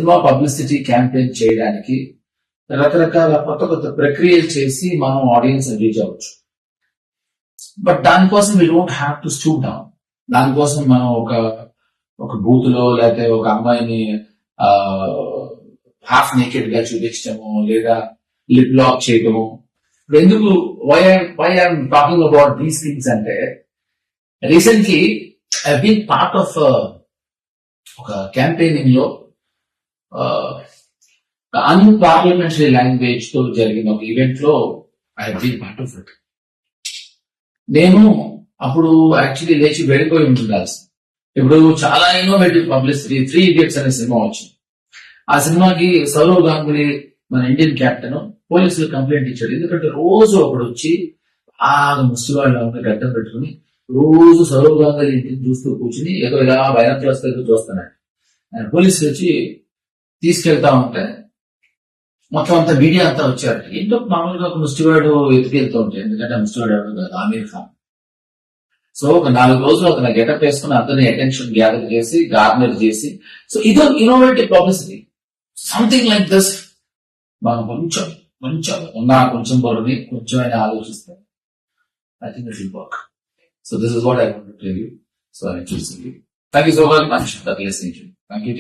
Cinema publicity campaign చేయడానికి రకరకాల కొత్త కొత్త ప్రక్రియలు చేసి మనం ఆడియన్స్ రీచ్ అవ్వచ్చు. బట్ దానికోసం we don't have to stoop down. దానికోసం మనం ఒక బూత్ లో లేకపోతే ఒక అమ్మాయిని హాఫ్ నేకెడ్ గా చూపించడము లేదా లిప్ లాక్ చేయడము. ఎందుకు why I'm talking about these things అంటే, recently I been part of ఒక క్యాంపెయినింగ్ లో అన్పార్లమెంటరీ లాంగ్వేజ్ తో జరిగిన ఒక ఈవెంట్ లో I been part of it. నేను అప్పుడు యాక్చువల్లీ లేచి వెళ్ళిపోయి ఉండాల్సి. ఇప్పుడు చాలా ఇన్నోవేటివ్ పబ్లిసిటీ 3 Idiots అనే సినిమా వచ్చింది. ఆ సినిమాకి సౌరవ్ గాంగులీ మన ఇండియన్ కెప్టెన్ పోలీసులు కంప్లైంట్ ఇచ్చాడు. ఎందుకంటే రోజు ఒకడు వచ్చి బాగా ముసలివాళ్ళ గడ్డం పెట్టుకుని రోజు సౌరవ్ గాంగులీ ఇంటిని చూస్తూ కూర్చుని ఏదో ఇలా బైనాక్యులర్స్ దగ్గర చూస్తున్నాడు. పోలీసులు వచ్చి తీసుకెళ్తా ఉంటే మొత్తం అంతా మీడియా అంతా వచ్చారు. ఏంటో మామూలుగా ఒక ముష్టివాడు ఎత్తుకెళ్తూ ఉంటాయి, ఎందుకంటే ముష్టివాడు ఎవరు కాదు, ఆమీర్ ఖాన్. సో ఒక 4 రోజులు ఒక గెటప్ వేసుకుని అందరినీ అటెన్షన్ గ్యాదర్ చేసి గార్నర్ చేసి, సో ఇదో innovative publicity. Something like this మనం కొంచెం బరువుని కొంచెం అయినా ఆలోచిస్తే I think it will work. So this is what I want to tell you. So I choosing you. Thank you so much for listening. Thank you.